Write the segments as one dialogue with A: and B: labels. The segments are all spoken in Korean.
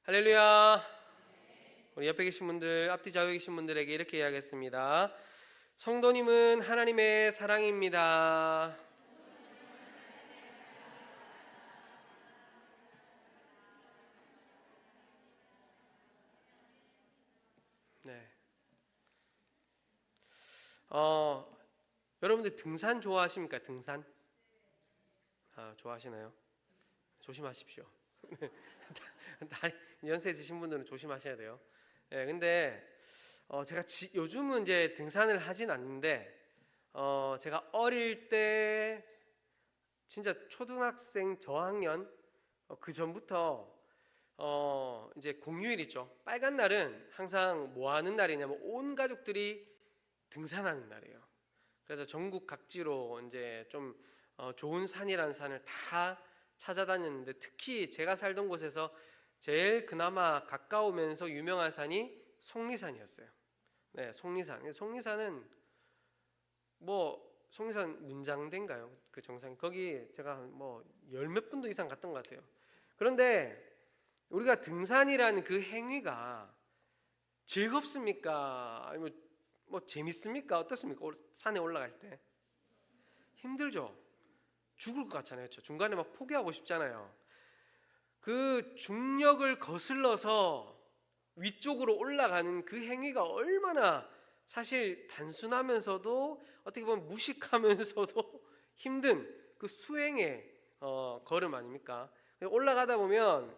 A: 할렐루야. 우리 옆에 계신 분들, 앞뒤 좌우에 계신 분들에게 이렇게 이야기했습니다. 성도님은 하나님의 사랑입니다. 네. 여러분들 등산 좋아하십니까? 등산? 좋아하시나요? 조심하십시오. 연세 드신 분들은 조심하셔야 돼요. 네, 근데 제가 요즘은 이제 등산을 하진 않는데 제가 어릴 때 진짜 초등학생 저학년 그 전부터 이제 공휴일 있죠. 빨간 날은 항상 뭐 하는 날이냐면 온 가족들이 등산하는 날이에요. 그래서 전국 각지로 이제 좀 좋은 산이라는 산을 다 찾아다녔는데 특히 제가 살던 곳에서 제일 그나마 가까우면서 유명한 산이 속리산이었어요. 네, 속리산. 속리산은 속리산 문장대인가요? 그 정상 거기 제가 뭐 열 몇 분도 이상 갔던 것 같아요. 그런데 우리가 등산이라는 그 행위가 즐겁습니까? 아니면 뭐 재밌습니까? 어떻습니까? 산에 올라갈 때 힘들죠. 죽을 것 같잖아요. 중간에 막 포기하고 싶잖아요. 그 중력을 거슬러서 위쪽으로 올라가는 그 행위가 얼마나 사실 단순하면서도 어떻게 보면 무식하면서도 힘든 그 수행의 걸음 아닙니까? 올라가다 보면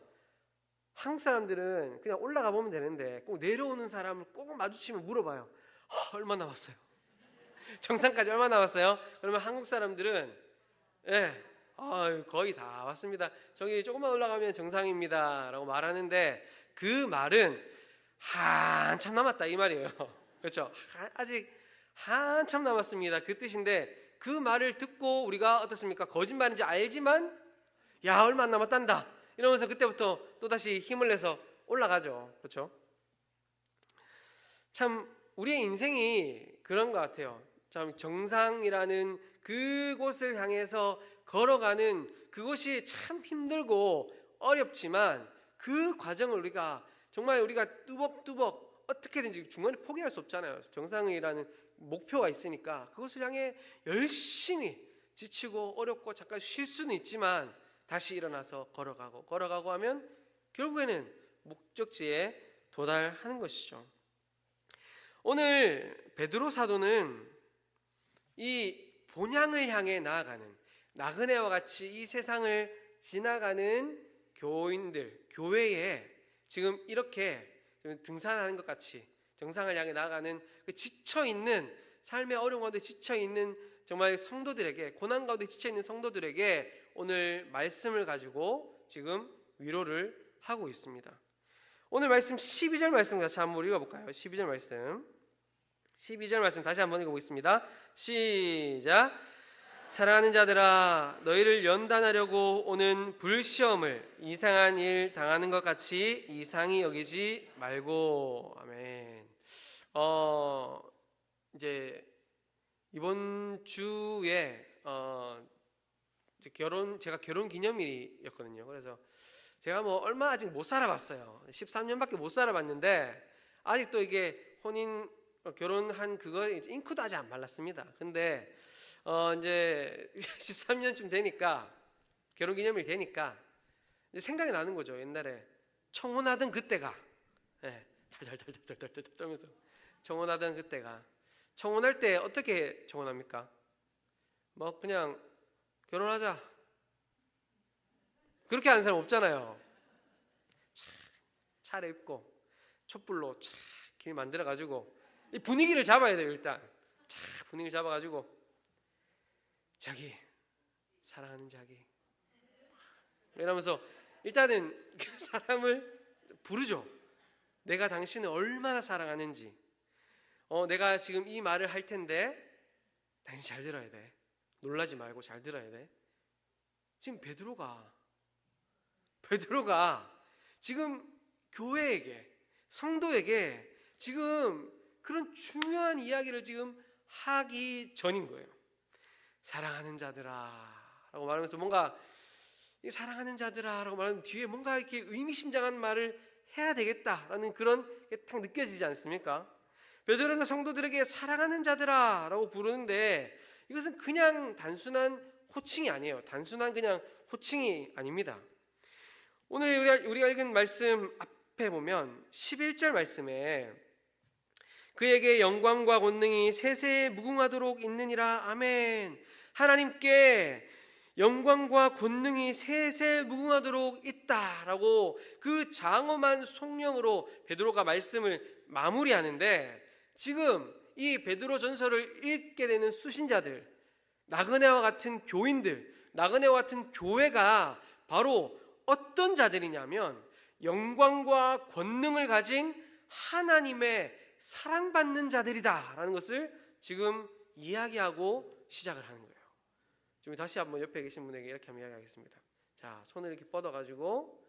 A: 한국 사람들은 그냥 올라가 보면 되는데 꼭 내려오는 사람을 꼭 마주치면 물어봐요. 얼마 남았어요? 정상까지 얼마 남았어요? 그러면 한국 사람들은 거의 다 왔습니다. 저기 조금만 올라가면 정상입니다 라고 말하는데 그 말은 한참 남았다 이 말이에요. 그렇죠? 아직 한참 남았습니다 그 뜻인데 그 말을 듣고 우리가 어떻습니까? 거짓말인지 알지만 야 얼마 안 남았단다 이러면서 그때부터 또다시 힘을 내서 올라가죠. 그렇죠? 참 우리의 인생이 그런 것 같아요. 참 정상이라는 그곳을 향해서 걸어가는 그것이 참 힘들고 어렵지만 그 과정을 우리가 정말 우리가 뚜벅뚜벅 어떻게든지 중간에 포기할 수 없잖아요. 정상이라는 목표가 있으니까 그것을 향해 열심히 지치고 어렵고 잠깐 쉴 수는 있지만 다시 일어나서 걸어가고 하면 결국에는 목적지에 도달하는 것이죠. 오늘 베드로 사도는 이 본향을 향해 나아가는 나그네와 같이 이 세상을 지나가는 교인들, 교회에 지금 이렇게 등산하는 것 같이 정상을 향해 나아가는 그 지쳐있는 삶의 어려움 가운데 지쳐있는 정말 성도들에게 고난 가운데 지쳐있는 성도들에게 오늘 말씀을 가지고 지금 위로를 하고 있습니다. 오늘 말씀 12절 말씀 같이 한번 읽어볼까요? 12절 말씀 다시 한번 읽어보겠습니다. 시작. 사랑하는 자들아 너희를 연단하려고 오는 불시험을 이상한 일 당하는 것 같이 이상히 여기지 말고. 아멘. 이제 이번 주에 제가 결혼 기념일이었거든요. 그래서 제가 뭐 얼마 아직 못 살아봤어요. 13년밖에 못 살아봤는데 아직도 이게 결혼한 그거 잉크도 아직 안 발랐습니다. 근데 이제 13년쯤 되니까 결혼기념일 되니까 이제 생각이 나는 거죠. 옛날에 청혼하던 그때가 달달달달달달 떨면서 청혼하던 그때가 청혼할 때 어떻게 청혼합니까? 뭐 그냥 결혼하자 그렇게 하는 사람 없잖아요. 차려입고 촛불로 길 만들어가지고 이 분위기를 잡아야 돼요. 일단 분위기를 잡아가지고 자기 사랑하는 자기 이러면서 일단은 그 사람을 부르죠. 내가 당신을 얼마나 사랑하는지 내가 지금 이 말을 할 텐데 당신 잘 들어야 돼. 놀라지 말고 잘 들어야 돼. 지금 베드로가 지금 교회에게 성도에게 지금 그런 중요한 이야기를 지금 하기 전인 거예요. 사랑하는 자들아 라고 말하면서 뭔가 사랑하는 자들아 라고 말하면 뒤에 뭔가 이렇게 의미심장한 말을 해야 되겠다라는 그런 게 딱 느껴지지 않습니까? 베드로는 성도들에게 사랑하는 자들아 라고 부르는데 이것은 그냥 단순한 호칭이 아니에요. 단순한 그냥 호칭이 아닙니다. 오늘 우리가 읽은 말씀 앞에 보면 11절 말씀에 그에게 영광과 권능이 세세에 무궁하도록 있느니라. 아멘. 하나님께 영광과 권능이 세세 무궁하도록 있다라고 그 장엄한 송명으로 베드로가 말씀을 마무리하는데, 지금 이 베드로 전서를 읽게 되는 수신자들, 나그네와 같은 교인들, 나그네와 같은 교회가 바로 어떤 자들이냐면 영광과 권능을 가진 하나님의 사랑받는 자들이다라는 것을 지금 이야기하고 시작을 하는 거예요. 지금 다시 한번 옆에 계신 분에게 이렇게 한번 이야기하겠습니다. 자, 손을 이렇게 뻗어가지고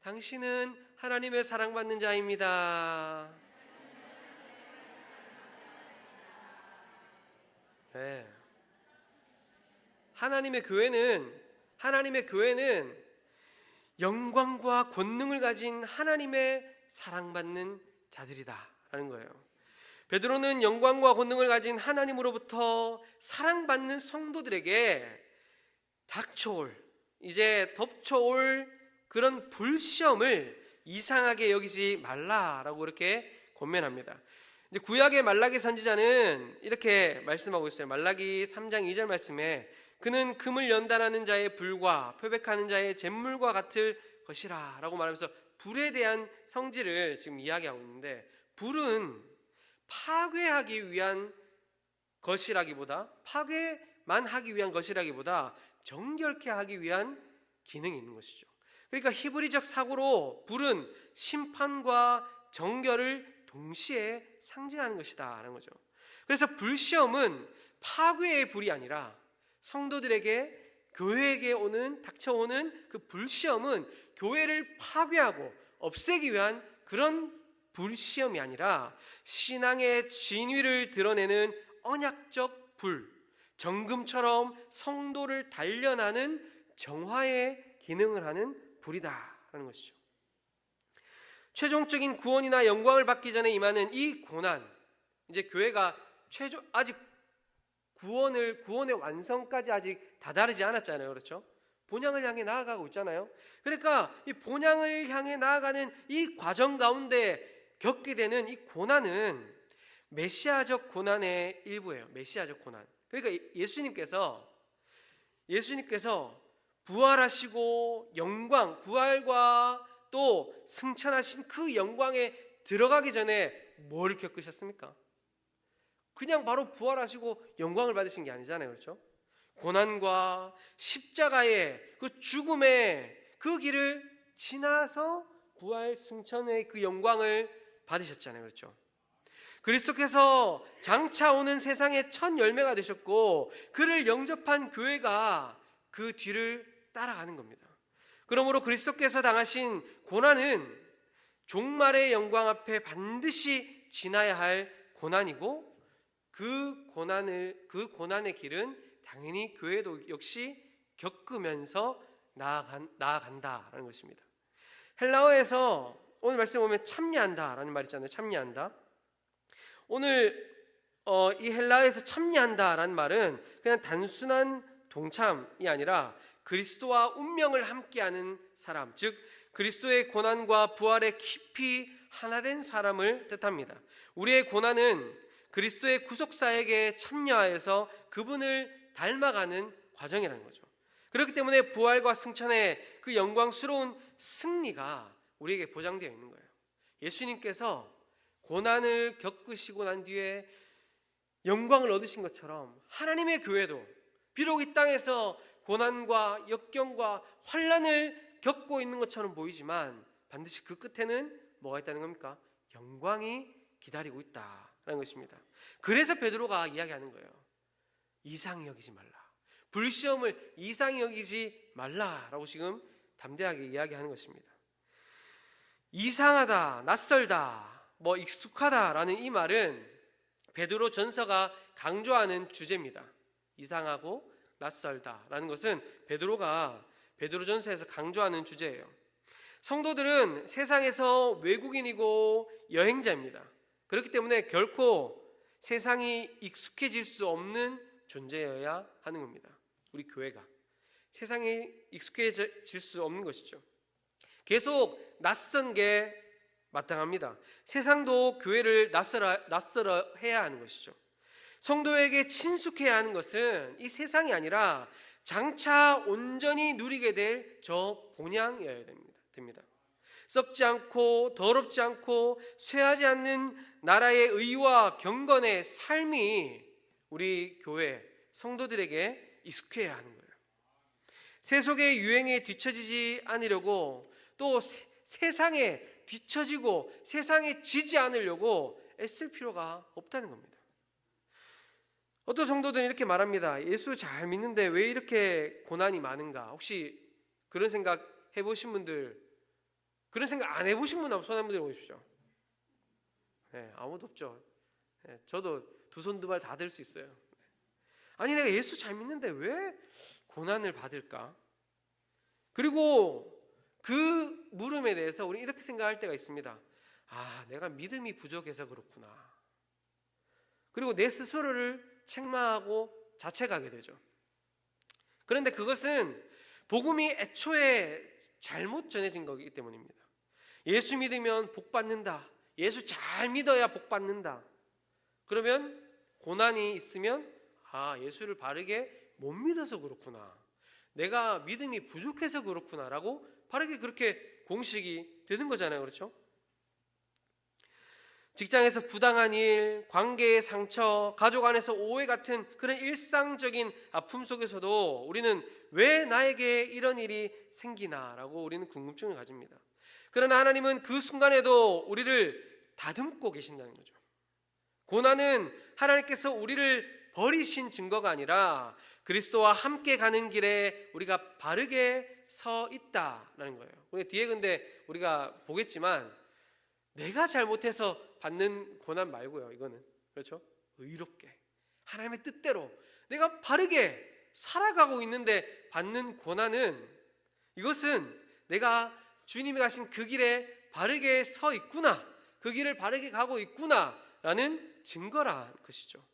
A: 당신은 하나님의 사랑받는 자입니다. 네. 하나님의 교회는 영광과 권능을 가진 하나님의 사랑받는 자들이다라는 거예요. 베드로는 영광과 권능을 가진 하나님으로부터 사랑받는 성도들에게 이제 덮쳐올 그런 불시험을 이상하게 여기지 말라라고 이렇게 권면합니다. 이제 구약의 말라기 선지자는 이렇게 말씀하고 있어요. 말라기 3장 2절 말씀에 그는 금을 연단하는 자의 불과 표백하는 자의 잿물과 같을 것이라 라고 말하면서 불에 대한 성질을 지금 이야기하고 있는데, 불은 파괴만 하기 위한 것이라기보다 정결케 하기 위한 기능이 있는 것이죠. 그러니까 히브리적 사고로 불은 심판과 정결을 동시에 상징하는 것이다 라는 거죠. 그래서 불시험은 파괴의 불이 아니라 성도들에게, 교회에게 닥쳐오는 그 불시험은 교회를 파괴하고 없애기 위한 그런 불시험이 아니라 신앙의 진위를 드러내는 언약적 불, 정금처럼 성도를 단련하는 정화의 기능을 하는 불이다라는 것이죠. 최종적인 구원이나 영광을 받기 전에 임하는 이 고난, 이제 교회가 아직 구원의 완성까지 아직 다다르지 않았잖아요. 그렇죠? 본향을 향해 나아가고 있잖아요. 그러니까 이 본향을 향해 나아가는 이 과정 가운데 겪게 되는 이 고난은 메시아적 고난의 일부예요. 메시아적 고난. 그러니까 예수님께서 부활하시고 영광, 부활과 또 승천하신 그 영광에 들어가기 전에 뭘 겪으셨습니까? 그냥 바로 부활하시고 영광을 받으신 게 아니잖아요. 그렇죠? 고난과 십자가의 그 죽음의 그 길을 지나서 부활 승천의 그 영광을 받으셨잖아요. 그렇죠? 그리스도께서 장차 오는 세상의 첫 열매가 되셨고 그를 영접한 교회가 그 뒤를 따라가는 겁니다. 그러므로 그리스도께서 당하신 고난은 종말의 영광 앞에 반드시 지나야 할 고난이고, 그 고난의 길은 당연히 교회도 역시 겪으면서 나아간다라는 것입니다. 헬라어에서 오늘 말씀 보면 참여한다라는 말 있잖아요. 참여한다. 오늘 이 헬라어에서 참여한다라는 말은 그냥 단순한 동참이 아니라 그리스도와 운명을 함께하는 사람, 즉 그리스도의 고난과 부활에 깊이 하나된 사람을 뜻합니다. 우리의 고난은 그리스도의 구속사에게 참여하여서 그분을 닮아가는 과정이라는 거죠. 그렇기 때문에 부활과 승천의 그 영광스러운 승리가 우리에게 보장되어 있는 거예요. 예수님께서 고난을 겪으시고 난 뒤에 영광을 얻으신 것처럼 하나님의 교회도 비록 이 땅에서 고난과 역경과 환난을 겪고 있는 것처럼 보이지만 반드시 그 끝에는 뭐가 있다는 겁니까? 영광이 기다리고 있다라는 것입니다. 그래서 베드로가 이야기하는 거예요. 이상히 여기지 말라. 불시험을 이상히 여기지 말라라고 지금 담대하게 이야기하는 것입니다. 이상하다, 낯설다, 익숙하다라는 이 말은 베드로 전서가 강조하는 주제입니다. 이상하고 낯설다라는 것은 베드로 전서에서 강조하는 주제예요. 성도들은 세상에서 외국인이고 여행자입니다. 그렇기 때문에 결코 세상이 익숙해질 수 없는 존재여야 하는 겁니다. 우리 교회가 세상에 익숙해질 수 없는 것이죠. 계속 낯선 게 마땅합니다. 세상도 교회를 낯설어 해야 하는 것이죠. 성도에게 친숙해야 하는 것은 이 세상이 아니라 장차 온전히 누리게 될 저 본향이어야 됩니다. 썩지 않고 더럽지 않고 쇠하지 않는 나라의 의와 경건의 삶이 우리 교회 성도들에게 익숙해야 하는 거예요. 세속의 유행에 뒤처지지 않으려고, 또 세상에 뒤처지고 세상에 지지 않으려고 애쓸 필요가 없다는 겁니다. 어떤 성도들은 이렇게 말합니다. 예수 잘 믿는데 왜 이렇게 고난이 많은가? 혹시 그런 생각 해보신 분들, 그런 생각 안 해보신 분 손 한번 들어보십시오. 네, 아무도 없죠. 네, 저도 두 손 두 발 다 들 수 있어요. 아니, 내가 예수 잘 믿는데 왜 고난을 받을까? 그리고 그 물음에 대해서 우리 이렇게 생각할 때가 있습니다. 아, 내가 믿음이 부족해서 그렇구나. 그리고 내 스스로를 책망하고 자책하게 되죠. 그런데 그것은 복음이 애초에 잘못 전해진 거기 때문입니다. 예수 믿으면 복 받는다. 예수 잘 믿어야 복 받는다. 그러면 고난이 있으면 예수를 바르게 못 믿어서 그렇구나. 내가 믿음이 부족해서 그렇구나라고 바르게 그렇게 공식이 되는 거잖아요. 그렇죠? 직장에서 부당한 일, 관계의 상처, 가족 안에서 오해 같은 그런 일상적인 아픔 속에서도 우리는 왜 나에게 이런 일이 생기나라고 우리는 궁금증을 가집니다. 그러나 하나님은 그 순간에도 우리를 다듬고 계신다는 거죠. 고난은 하나님께서 우리를 버리신 증거가 아니라 그리스도와 함께 가는 길에 우리가 바르게 서 있다라는 거예요. 뒤에 근데 우리가 보겠지만 내가 잘못해서 받는 고난 말고요. 이거는 그렇죠? 의롭게 하나님의 뜻대로 내가 바르게 살아가고 있는데 받는 고난은, 이것은 내가 주님이 가신 그 길에 바르게 서 있구나, 그 길을 바르게 가고 있구나라는 증거라는 것이죠.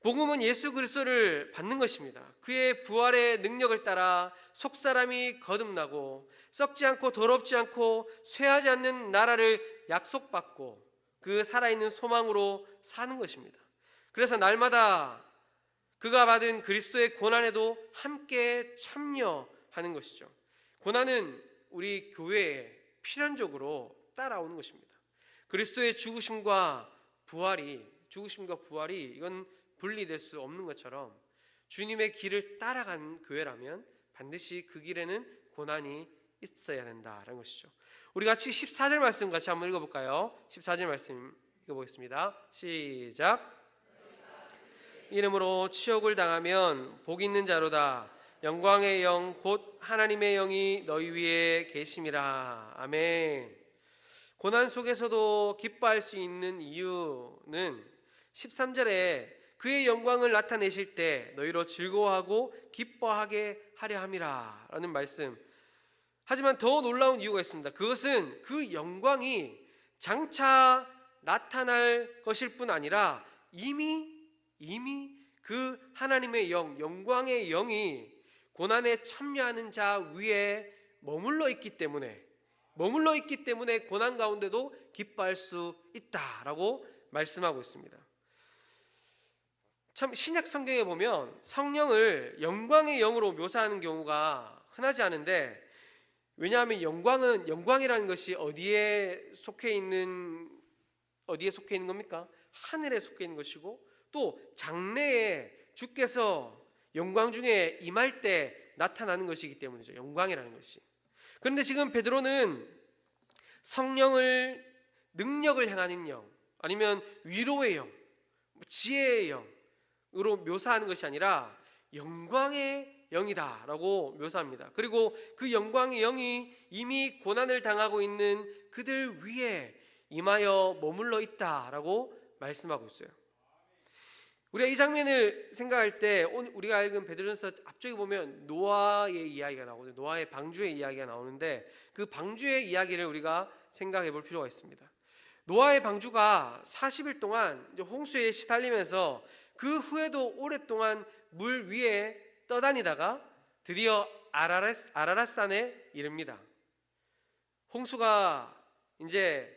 A: 복음은 예수 그리스도를 받는 것입니다. 그의 부활의 능력을 따라 속사람이 거듭나고 썩지 않고 더럽지 않고 쇠하지 않는 나라를 약속받고 그 살아있는 소망으로 사는 것입니다. 그래서 날마다 그가 받은 그리스도의 고난에도 함께 참여하는 것이죠. 고난은 우리 교회에 필연적으로 따라오는 것입니다. 그리스도의 죽으심과 부활이 이건 분리될 수 없는 것처럼 주님의 길을 따라간 교회라면 반드시 그 길에는 고난이 있어야 된다라는 것이죠. 우리 같이 14절 말씀 같이 한번 읽어볼까요? 14절 말씀 읽어보겠습니다. 시작. 이름으로 치욕을 당하면 복 있는 자로다. 영광의 영 곧 하나님의 영이 너희 위에 계심이라. 아멘. 고난 속에서도 기뻐할 수 있는 이유는 13절에 그의 영광을 나타내실 때 너희로 즐거워하고 기뻐하게 하려 함이라 라는 말씀. 하지만 더 놀라운 이유가 있습니다. 그것은 그 영광이 장차 나타날 것일 뿐 아니라 이미 그 하나님의 영광의 영이 고난에 참여하는 자 위에 머물러 있기 때문에 고난 가운데도 기뻐할 수 있다라고 말씀하고 있습니다. 참 신약 성경에 보면 성령을 영광의 영으로 묘사하는 경우가 흔하지 않은데, 왜냐하면 영광이라는 것이 어디에 속해 있는 겁니까? 하늘에 속해 있는 것이고, 또 장래에 주께서 영광 중에 임할 때 나타나는 것이기 때문이죠. 영광이라는 것이. 그런데 지금 베드로는 성령을 능력을 행하는 영, 아니면 위로의 영, 지혜의 영으로 묘사하는 것이 아니라 영광의 영이다라고 묘사합니다. 그리고 그 영광의 영이 이미 고난을 당하고 있는 그들 위에 임하여 머물러 있다라고 말씀하고 있어요. 우리가 이 장면을 생각할 때 오늘 우리가 읽은 베드로전서 앞쪽에 보면 노아의 이야기가 나오거든요. 노아의 방주의 이야기가 나오는데 그 방주의 이야기를 우리가 생각해 볼 필요가 있습니다. 노아의 방주가 40일 동안 이제 홍수에 시달리면서 그 후에도 오랫동안 물 위에 떠다니다가 드디어 아라랏산에 이릅니다. 홍수가 이제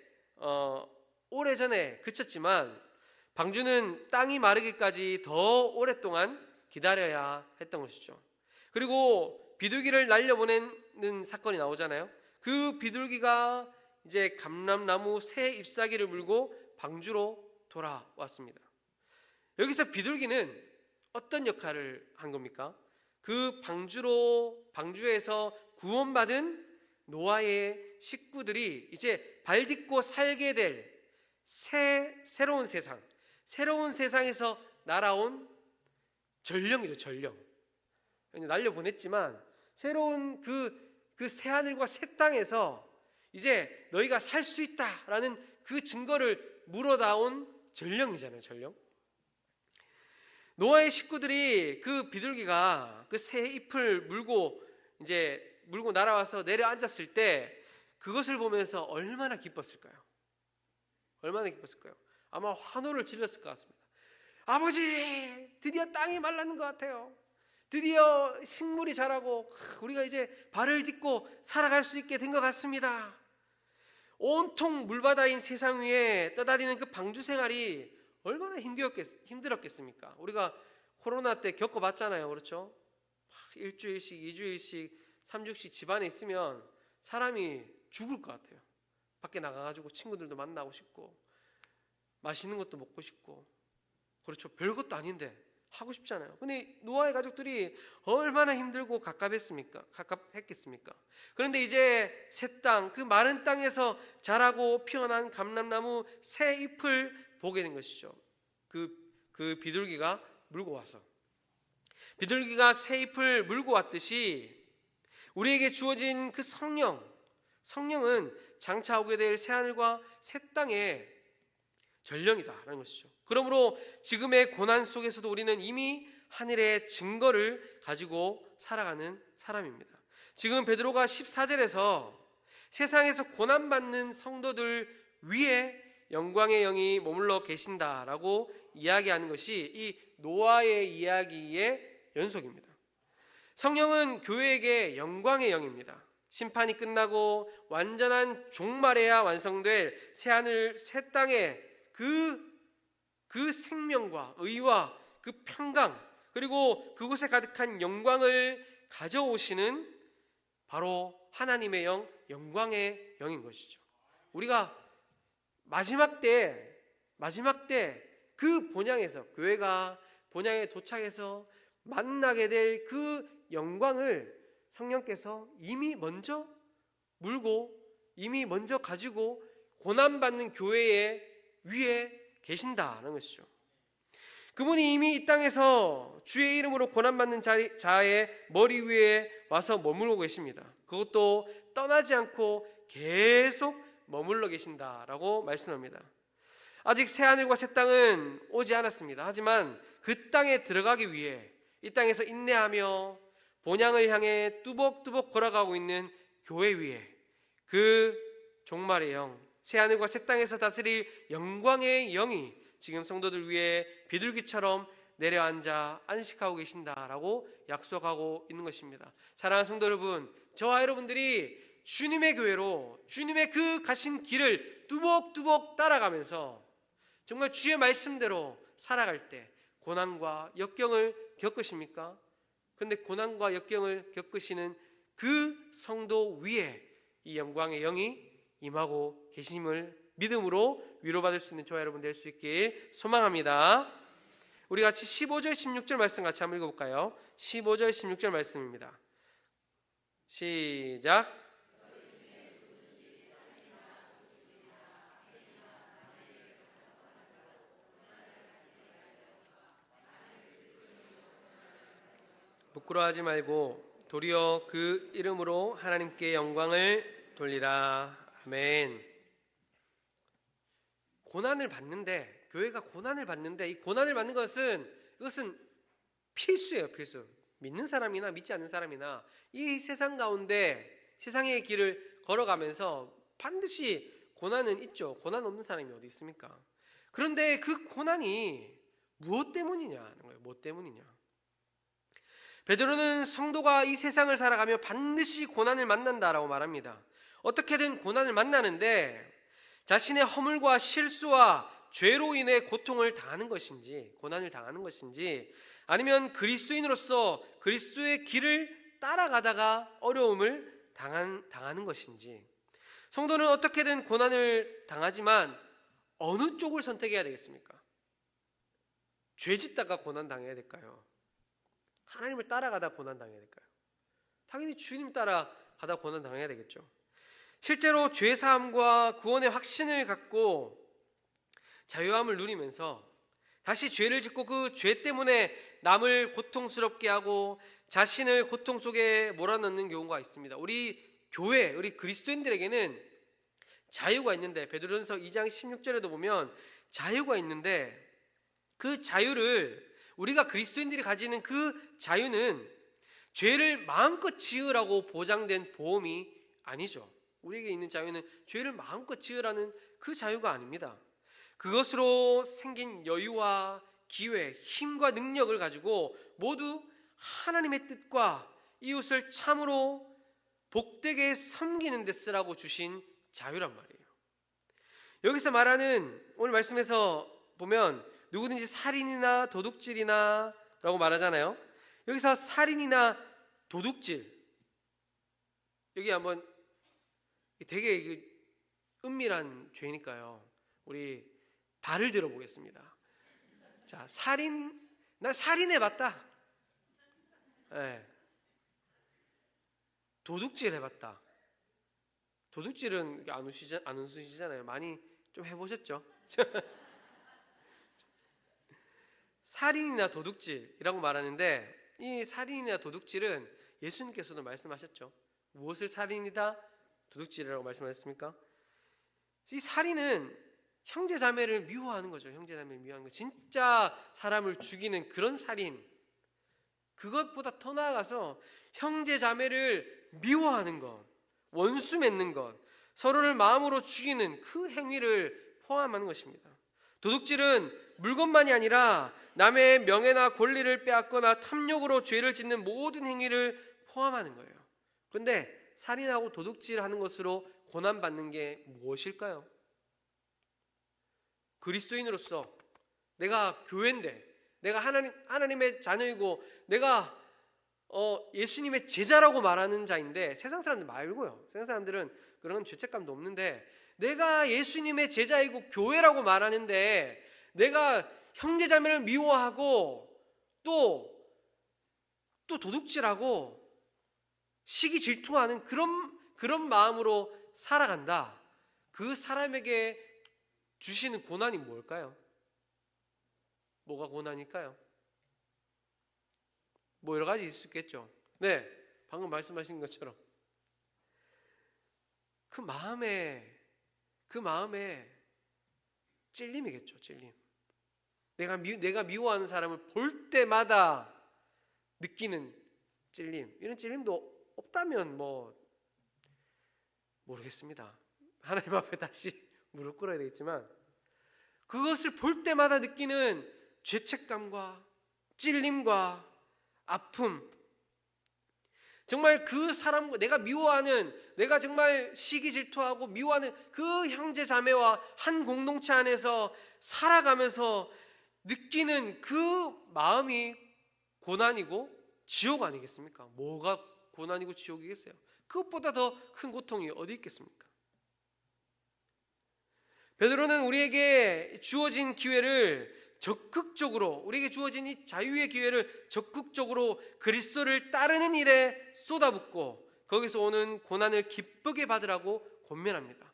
A: 오래전에 그쳤지만 방주는 땅이 마르기까지 더 오랫동안 기다려야 했던 것이죠. 그리고 비둘기를 날려보내는 사건이 나오잖아요. 그 비둘기가 이제 감람나무 새 잎사귀를 물고 방주로 돌아왔습니다. 여기서 비둘기는 어떤 역할을 한 겁니까? 그 방주에서 구원받은 노아의 식구들이 이제 발 딛고 살게 될 새로운 세상에서 날아온 전령이죠. 전령. 날려보냈지만 새로운 그 새하늘과 새 땅에서 이제 너희가 살 수 있다라는 그 증거를 물어다온 전령이잖아요. 전령. 노아의 식구들이 그 비둘기가 그 새 잎을 물고 날아와서 내려앉았을 때 그것을 보면서 얼마나 기뻤을까요? 얼마나 기뻤을까요? 아마 환호를 질렀을 것 같습니다. 아버지, 드디어 땅이 말랐는 것 같아요. 드디어 식물이 자라고 우리가 이제 발을 딛고 살아갈 수 있게 된 것 같습니다. 온통 물바다인 세상 위에 떠다니는 그 방주 생활이 얼마나 힘들었겠습니까? 우리가 코로나 때 겪어봤잖아요. 그렇죠? 일주일씩, 2주일씩, 3주씩 집안에 있으면 사람이 죽을 것 같아요. 밖에 나가가지고 친구들도 만나고 싶고 맛있는 것도 먹고 싶고, 그렇죠? 별것도 아닌데 하고 싶잖아요. 근데 노아의 가족들이 얼마나 힘들고 갑갑했겠습니까? 그런데 이제 새 땅, 그 마른 땅에서 자라고 피어난 감람나무 새 잎을 보게 된 것이죠. 그 비둘기가 물고 와서, 비둘기가 새 잎을 물고 왔듯이 우리에게 주어진 그 성령은 장차 오게 될 새하늘과 새 땅의 전령이다라는 것이죠. 그러므로 지금의 고난 속에서도 우리는 이미 하늘의 증거를 가지고 살아가는 사람입니다. 지금 베드로가 14절에서 세상에서 고난받는 성도들 위에 영광의 영이 머물러 계신다라고 이야기하는 것이 이 노아의 이야기의 연속입니다. 성령은 교회에게 영광의 영입니다. 심판이 끝나고 완전한 종말에야 완성될 새하늘 새 땅의 그 생명과 의와 그 평강, 그리고 그곳에 가득한 영광을 가져오시는 바로 하나님의 영, 영광의 영인 것이죠. 우리가 마지막 때 그 본향에서, 교회가 본향에 도착해서 만나게 될 그 영광을 성령께서 이미 먼저 물고 이미 먼저 가지고 고난받는 교회의 위에 계신다는 것이죠. 그분이 이미 이 땅에서 주의 이름으로 고난받는 자의 머리 위에 와서 머물고 계십니다. 그것도 떠나지 않고 계속 머물러 계신다라고 말씀합니다. 아직 새하늘과 새 땅은 오지 않았습니다. 하지만 그 땅에 들어가기 위해 이 땅에서 인내하며 본향을 향해 뚜벅뚜벅 걸어가고 있는 교회 위에 그 종말의 영, 새하늘과 새 땅에서 다스릴 영광의 영이 지금 성도들 위에 비둘기처럼 내려앉아 안식하고 계신다라고 약속하고 있는 것입니다. 사랑하는 성도 여러분, 저와 여러분들이 주님의 교회로 주님의 그 가신 길을 뚜벅뚜벅 따라가면서 정말 주의 말씀대로 살아갈 때 고난과 역경을 겪으십니까? 근데 고난과 역경을 겪으시는 그 성도 위에 이 영광의 영이 임하고 계심을 믿음으로 위로받을 수 있는 저와 여러분 될 수 있길 소망합니다. 우리 같이 15절 16절 말씀 같이 한번 읽어볼까요? 15절 16절 말씀입니다. 시작. 부끄러워하지 말고 도리어 그 이름으로 하나님께 영광을 돌리라. 아멘. 고난을 받는데 교회가 고난을 받는데, 이 고난을 받는 이것은 필수예요, 필수. 믿는 사람이나 믿지 않는 사람이나 이 세상 가운데 세상의 길을 걸어가면서 반드시 고난은 있죠. 고난 없는 사람이 어디 있습니까? 그런데 그 고난이 무엇 때문이냐는 거예요. 무엇 때문이냐? 베드로는 성도가 이 세상을 살아가며 반드시 고난을 만난다라고 말합니다. 어떻게든 고난을 만나는데 자신의 허물과 실수와 죄로 인해 고통을 당하는 것인지, 고난을 당하는 것인지, 아니면 그리스도인으로서 그리스도의 길을 따라가다가 어려움을 당하는 것인지, 성도는 어떻게든 고난을 당하지만 어느 쪽을 선택해야 되겠습니까? 죄 짓다가 고난 당해야 될까요? 하나님을 따라가다 고난 당해야 될까요? 당연히 주님 따라가다 고난 당해야 되겠죠. 실제로 죄 사함과 구원의 확신을 갖고 자유함을 누리면서 다시 죄를 짓고 그 죄 때문에 남을 고통스럽게 하고 자신을 고통 속에 몰아넣는 경우가 있습니다. 우리 교회, 우리 그리스도인들에게는 자유가 있는데, 베드로전서 2장 16절에도 보면 자유가 있는데, 그 자유를, 우리가 그리스도인들이 가지는 그 자유는 죄를 마음껏 지으라고 보장된 보험이 아니죠. 우리에게 있는 자유는 죄를 마음껏 지으라는 그 자유가 아닙니다. 그것으로 생긴 여유와 기회, 힘과 능력을 가지고 모두 하나님의 뜻과 이웃을 참으로 복되게 섬기는 데 쓰라고 주신 자유란 말이에요. 여기서 말하는, 오늘 말씀에서 보면 누구든지 살인이나 도둑질이나 라고 말하잖아요. 여기서 살인이나 도둑질, 여기 한번 되게 은밀한 죄니까요, 우리 발을 들어보겠습니다. 자, 난 살인해봤다. 네. 도둑질 해봤다. 도둑질은 안 웃으시잖아요. 많이 좀 해보셨죠? 살인이나 도둑질이라고 말하는데, 이 살인이나 도둑질은 예수님께서도 말씀하셨죠. 무엇을 살인이다, 도둑질이라고 말씀하셨습니까? 이 살인은 형제 자매를 미워하는 거죠. 형제 자매를 미워하는 거. 진짜 사람을 죽이는 그런 살인. 그것보다 더 나아가서 형제 자매를 미워하는 것, 원수 맺는 것, 서로를 마음으로 죽이는 그 행위를 포함하는 것입니다. 도둑질은 물건만이 아니라 남의 명예나 권리를 빼앗거나 탐욕으로 죄를 짓는 모든 행위를 포함하는 거예요. 그런데 살인하고 도둑질하는 것으로 고난받는 게 무엇일까요? 그리스도인으로서, 내가 교회인데, 내가 하나님의 자녀이고, 내가 예수님의 제자라고 말하는 자인데, 세상 사람들 말고요. 세상 사람들은 그런 죄책감도 없는데, 내가 예수님의 제자이고 교회라고 말하는데 내가 형제자매를 미워하고 또 도둑질하고 시기 질투하는 그런 마음으로 살아간다. 그 사람에게 주시는 고난이 뭘까요? 뭐가 고난일까요? 뭐 여러 가지 있을 수 있겠죠. 네, 방금 말씀하신 것처럼 그 마음에 찔림이겠죠. 찔림. 내가 미워하는 사람을 볼 때마다 느끼는 찔림. 이런 찔림도 없다면 모르겠습니다. 하나님 앞에 다시 무릎 꿇어야 되겠지만, 그것을 볼 때마다 느끼는 죄책감과 찔림과 아픔, 정말 그 사람과 내가 미워하는, 내가 정말 시기 질투하고 미워하는 그 형제 자매와 한 공동체 안에서 살아가면서 느끼는 그 마음이 고난이고 지옥 아니겠습니까? 뭐가 고난이고 지옥이겠어요? 그것보다 더 큰 고통이 어디 있겠습니까? 베드로는 우리에게 주어진 기회를 적극적으로, 우리에게 주어진 이 자유의 기회를 적극적으로 그리스도를 따르는 일에 쏟아붓고 거기서 오는 고난을 기쁘게 받으라고 권면합니다.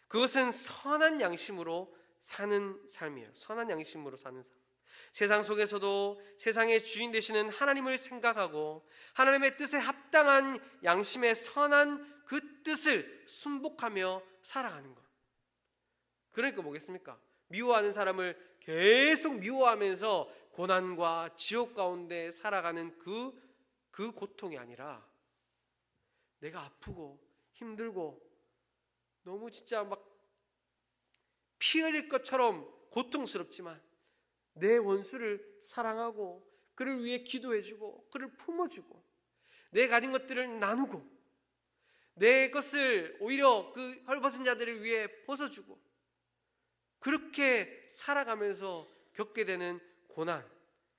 A: 그것은 선한 양심으로 사는 삶이에요. 선한 양심으로 사는 삶. 세상 속에서도 세상의 주인 되시는 하나님을 생각하고 하나님의 뜻에 합당한 양심의 선한 그 뜻을 순복하며 살아가는 것. 그러니까 뭐겠습니까? 미워하는 사람을 계속 미워하면서 고난과 지옥 가운데 살아가는 그 고통이 아니라 내가 아프고 힘들고 너무 진짜 막 피 흘릴 것처럼 고통스럽지만 내 원수를 사랑하고 그를 위해 기도해주고 그를 품어주고 내 가진 것들을 나누고 내 것을 오히려 그 헐벗은 자들을 위해 벗어주고 그렇게 살아가면서 겪게 되는 고난,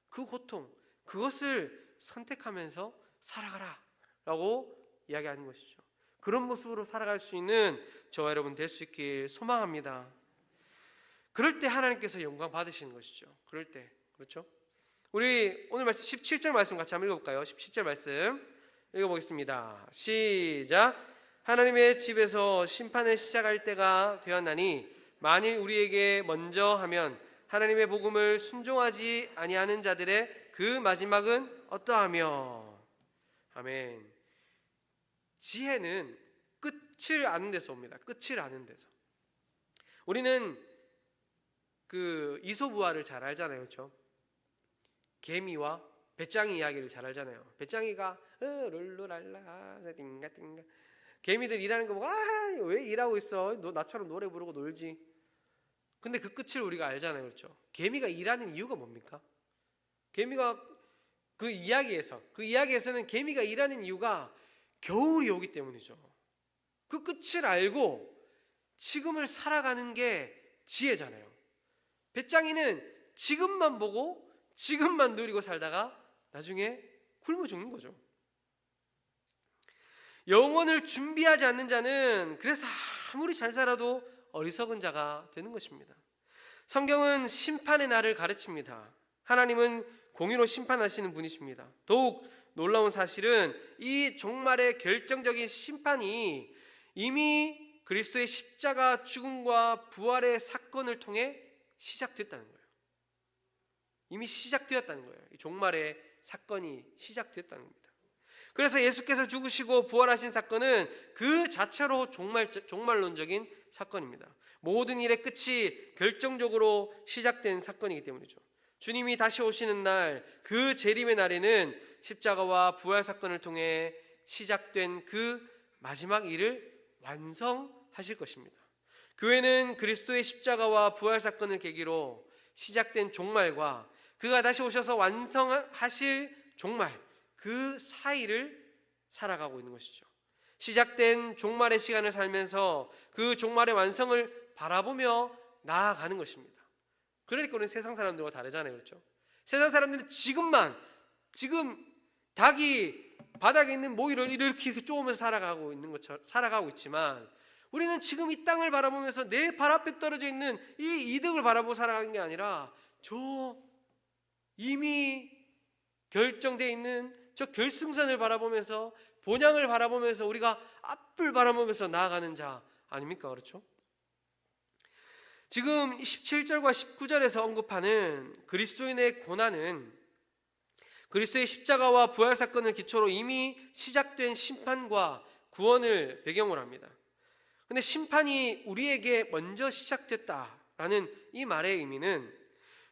A: 그 고통, 그것을 선택하면서 살아가라 라고 이야기하는 것이죠. 그런 모습으로 살아갈 수 있는 저와 여러분 될 수 있길 소망합니다. 그럴 때 하나님께서 영광 받으시는 것이죠. 그럴 때, 그렇죠? 우리 오늘 말씀 17절 말씀 같이 한번 읽어볼까요? 17절 말씀 읽어보겠습니다. 시작. 하나님의 집에서 심판을 시작할 때가 되었나니 만일 우리에게 먼저 하면 하나님의 복음을 순종하지 아니하는 자들의 그 마지막은 어떠하며. 아멘. 지혜는 끝을 아는 데서 옵니다. 끝을 아는 데서. 우리는 그 이솝우화를 잘 알잖아요, 그렇죠? 개미와 배짱이 이야기를 잘 알잖아요. 배짱이가 룰루랄라 띵가띵가 개미들 일하는 거 보고 왜 일하고 있어? 너 나처럼 노래 부르고 놀지. 근데 그 끝을 우리가 알잖아요, 그렇죠? 개미가 일하는 이유가 뭡니까? 개미가 그 이야기에서는 개미가 일하는 이유가 겨울이 오기 때문이죠. 그 끝을 알고 지금을 살아가는 게 지혜잖아요. 배짱이는 지금만 보고 지금만 누리고 살다가 나중에 굶어 죽는 거죠. 영원을 준비하지 않는 자는 그래서 아무리 잘 살아도 어리석은 자가 되는 것입니다. 성경은 심판의 날을 가르칩니다. 하나님은 공의로 심판하시는 분이십니다. 더욱 놀라운 사실은 이 종말의 결정적인 심판이 이미 그리스도의 십자가 죽음과 부활의 사건을 통해 시작됐다는 거예요. 이미 시작되었다는 거예요. 이 종말의 사건이 시작되었다는 겁니다. 그래서 예수께서 죽으시고 부활하신 사건은 그 자체로 종말론적인 사건입니다. 모든 일의 끝이 결정적으로 시작된 사건이기 때문이죠. 주님이 다시 오시는 날, 그 재림의 날에는 십자가와 부활 사건을 통해 시작된 그 마지막 일을 완성하실 것입니다. 교회는 그리스도의 십자가와 부활 사건을 계기로 시작된 종말과 그가 다시 오셔서 완성하실 종말, 그 사이를 살아가고 있는 것이죠. 시작된 종말의 시간을 살면서 그 종말의 완성을 바라보며 나아가는 것입니다. 그러니까 우리는 세상 사람들과 다르잖아요, 그렇죠? 세상 사람들은 지금 닭이 바닥에 있는 모이를 이렇게 쪼으면서 살아가고 있지만 우리는 지금 이 땅을 바라보면서 내 발 앞에 떨어져 있는 이 이득을 바라보고 살아가는 게 아니라 저 이미 결정되어 있는 저 결승선을 바라보면서 본향을 바라보면서 우리가 앞을 바라보면서 나아가는 자 아닙니까? 그렇죠? 지금 17절과 19절에서 언급하는 그리스도인의 고난은 그리스도의 십자가와 부활 사건을 기초로 이미 시작된 심판과 구원을 배경으로 합니다. 근데 심판이 우리에게 먼저 시작됐다라는 이 말의 의미는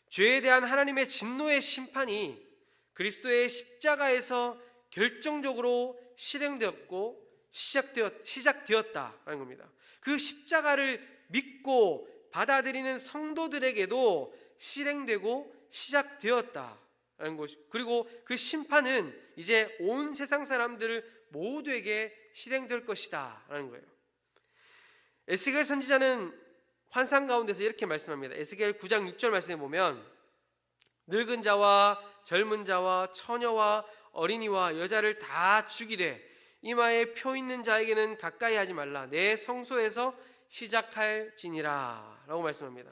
A: 죄에 대한 하나님의 진노의 심판이 그리스도의 십자가에서 결정적으로 실행되었고 시작되었다라는 겁니다. 그 십자가를 믿고 받아들이는 성도들에게도 실행되고 시작되었다라는 것. 그리고 그 심판은 이제 온 세상 사람들 모두에게 실행될 것이다라는 거예요. 에스겔 선지자는 환상 가운데서 이렇게 말씀합니다. 에스겔 9장 6절 말씀에 보면 늙은 자와 젊은 자와 처녀와 어린이와 여자를 다 죽이되 이마에 표 있는 자에게는 가까이 하지 말라. 내 성소에서 시작할지니라 라고 말씀합니다.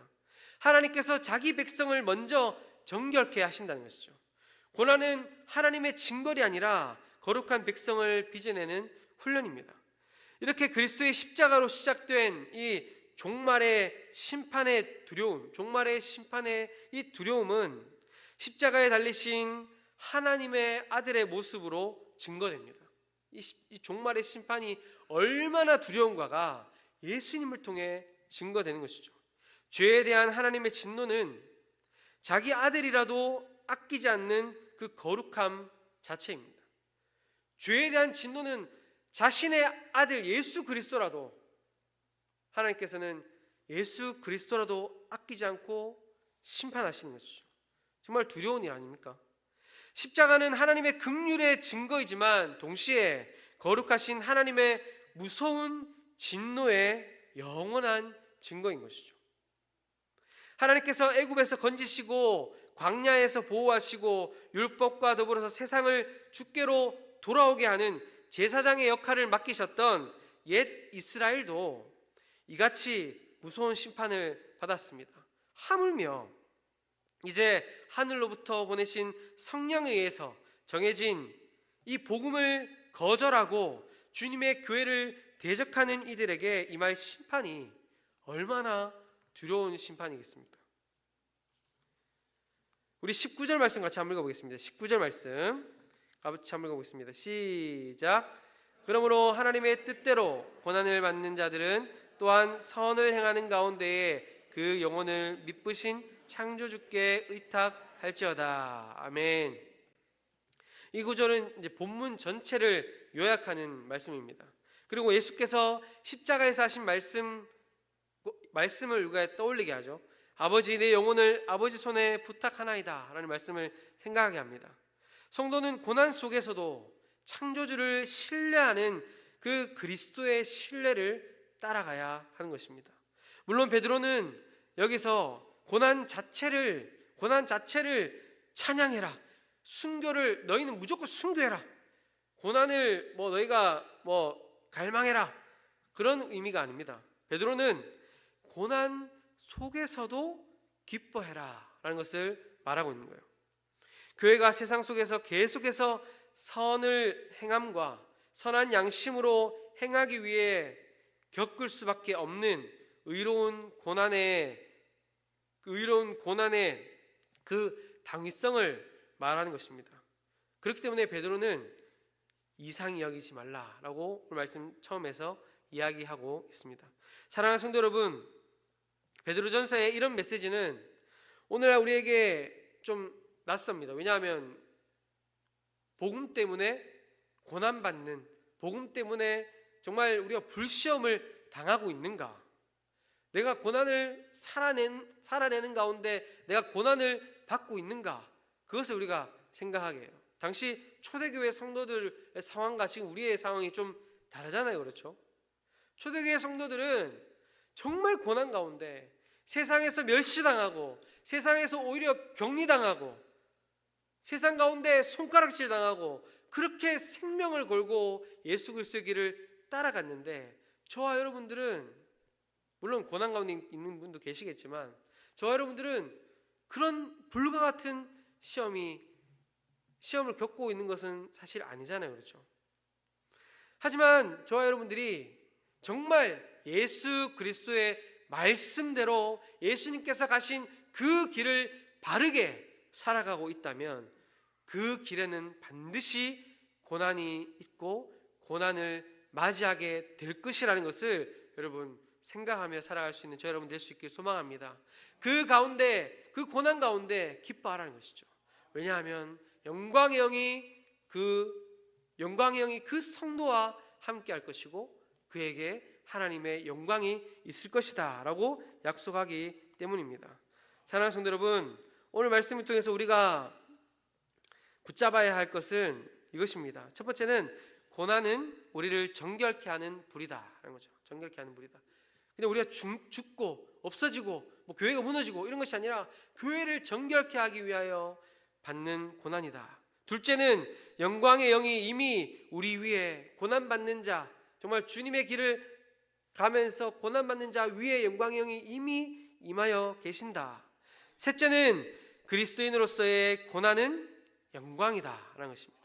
A: 하나님께서 자기 백성을 먼저 정결케 하신다는 것이죠. 고난은 하나님의 징벌이 아니라 거룩한 백성을 빚어내는 훈련입니다. 이렇게 그리스도의 십자가로 시작된 이 종말의 심판의 두려움, 종말의 심판의 이 두려움은 십자가에 달리신 하나님의 아들의 모습으로 증거됩니다. 이 종말의 심판이 얼마나 두려운가가 예수님을 통해 증거되는 것이죠. 죄에 대한 하나님의 진노는 자기 아들이라도 아끼지 않는 그 거룩함 자체입니다. 죄에 대한 진노는 자신의 아들 예수 그리스도라도, 하나님께서는 예수 그리스도라도 아끼지 않고 심판하시는 것이죠. 정말 두려운 일 아닙니까? 십자가는 하나님의 긍휼의 증거이지만 동시에 거룩하신 하나님의 무서운 진노의 영원한 증거인 것이죠. 하나님께서 애굽에서 건지시고 광야에서 보호하시고 율법과 더불어서 세상을 주께로 돌아오게 하는 제사장의 역할을 맡기셨던 옛 이스라엘도 이같이 무서운 심판을 받았습니다. 하물며 이제 하늘로부터 보내신 성령에 의해서 정해진 이 복음을 거절하고 주님의 교회를 대적하는 이들에게 임할 심판이 얼마나 두려운 심판이겠습니까? 우리 19절 말씀 같이 한번 읽어보겠습니다. 19절 말씀 같이 한번 읽어보겠습니다. 시작. 그러므로 하나님의 뜻대로 고난을 받는 자들은 또한 선을 행하는 가운데에 그 영혼을 미쁘신 창조주께 의탁할지어다. 아멘. 이 구절은 이제 본문 전체를 요약하는 말씀입니다. 그리고 예수께서 십자가에서 하신 말씀을 우리가 떠올리게 하죠. 아버지, 내 영혼을 아버지 손에 부탁하나이다 라는 말씀을 생각하게 합니다. 성도는 고난 속에서도 창조주를 신뢰하는 그 그리스도의 신뢰를 따라가야 하는 것입니다. 물론 베드로는 여기서 고난 자체를 찬양해라, 순교를 너희는 무조건 순교해라, 고난을 너희가 갈망해라, 그런 의미가 아닙니다. 베드로는 고난 속에서도 기뻐해라 라는 것을 말하고 있는 거예요. 교회가 세상 속에서 계속해서 선을 행함과 선한 양심으로 행하기 위해 겪을 수밖에 없는 의로운 고난의 그 당위성을 말하는 것입니다. 그렇기 때문에 베드로는 이상히 여기지 말라라고 오늘 말씀 처음에서 이야기하고 있습니다. 사랑하는 성도 여러분, 베드로전서의 이런 메시지는 오늘날 우리에게 좀 낯섭니다. 왜냐하면 복음 때문에 고난받는, 복음 때문에 정말 우리가 불시험을 당하고 있는가, 내가 고난을 살아내는 가운데 내가 고난을 받고 있는가, 그것을 우리가 생각하게 해요. 당시 초대교회 성도들의 상황과 지금 우리의 상황이 좀 다르잖아요. 그렇죠? 초대교회 성도들은 정말 고난 가운데 세상에서 멸시당하고 세상에서 오히려 격리당하고 세상 가운데 손가락질 당하고 그렇게 생명을 걸고 예수 그리스도의 길을 따라갔는데, 저와 여러분들은 물론 고난 가운데 있는 분도 계시겠지만 저와 여러분들은 그런 불과 같은 시험을 겪고 있는 것은 사실 아니잖아요. 그렇죠? 하지만 저와 여러분들이 정말 예수 그리스도의 말씀대로 예수님께서 가신 그 길을 바르게 살아가고 있다면 그 길에는 반드시 고난이 있고 고난을 맞이하게 될 것이라는 것을 여러분 생각하며 살아갈 수 있는 저 여러분 될 수 있길 소망합니다. 그 가운데, 그 고난 가운데 기뻐하라는 것이죠. 왜냐하면 영광의 영이 그 성도와 함께 할 것이고 그에게 하나님의 영광이 있을 것이다 라고 약속하기 때문입니다. 사랑하는 성도 여러분, 오늘 말씀을 통해서 우리가 붙잡아야 할 것은 이것입니다. 첫 번째는 고난은 우리를 정결케 하는 불이다 라는 거죠. 정결케 하는 불이다. 근데 우리가 죽고 없어지고 교회가 무너지고 이런 것이 아니라 교회를 정결케 하기 위하여 받는 고난이다. 둘째는 영광의 영이 이미 우리 위에 고난받는 자, 정말 주님의 길을 가면서 고난받는 자 위에 영광의 영이 이미 임하여 계신다. 셋째는 그리스도인으로서의 고난은 영광이다 라는 것입니다.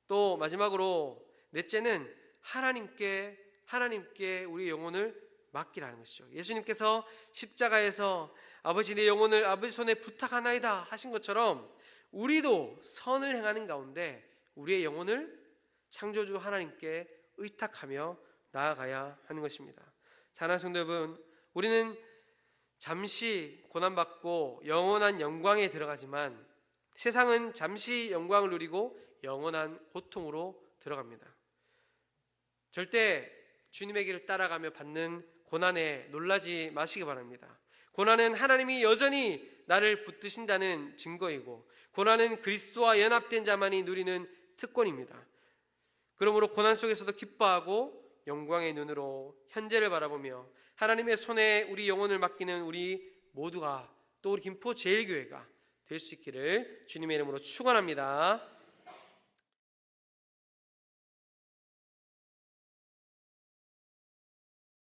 A: 또 마지막으로 넷째는 하나님께 우리 영혼을 맡기라는 것이죠. 예수님께서 십자가에서 아버지, 내 영혼을 아버지 손에 부탁하나이다 하신 것처럼 우리도 선을 행하는 가운데 우리의 영혼을 창조주 하나님께 의탁하며 나아가야 하는 것입니다. 사랑하는 성도 여러분, 우리는 잠시 고난받고 영원한 영광에 들어가지만 세상은 잠시 영광을 누리고 영원한 고통으로 들어갑니다. 절대 주님의 길을 따라가며 받는 고난에 놀라지 마시기 바랍니다. 고난은 하나님이 여전히 나를 붙드신다는 증거이고, 고난은 그리스도와 연합된 자만이 누리는 특권입니다. 그러므로 고난 속에서도 기뻐하고 영광의 눈으로 현재를 바라보며 하나님의 손에 우리 영혼을 맡기는 우리 모두가, 또 우리 김포 제일교회가 될 수 있기를 주님의 이름으로 축원합니다.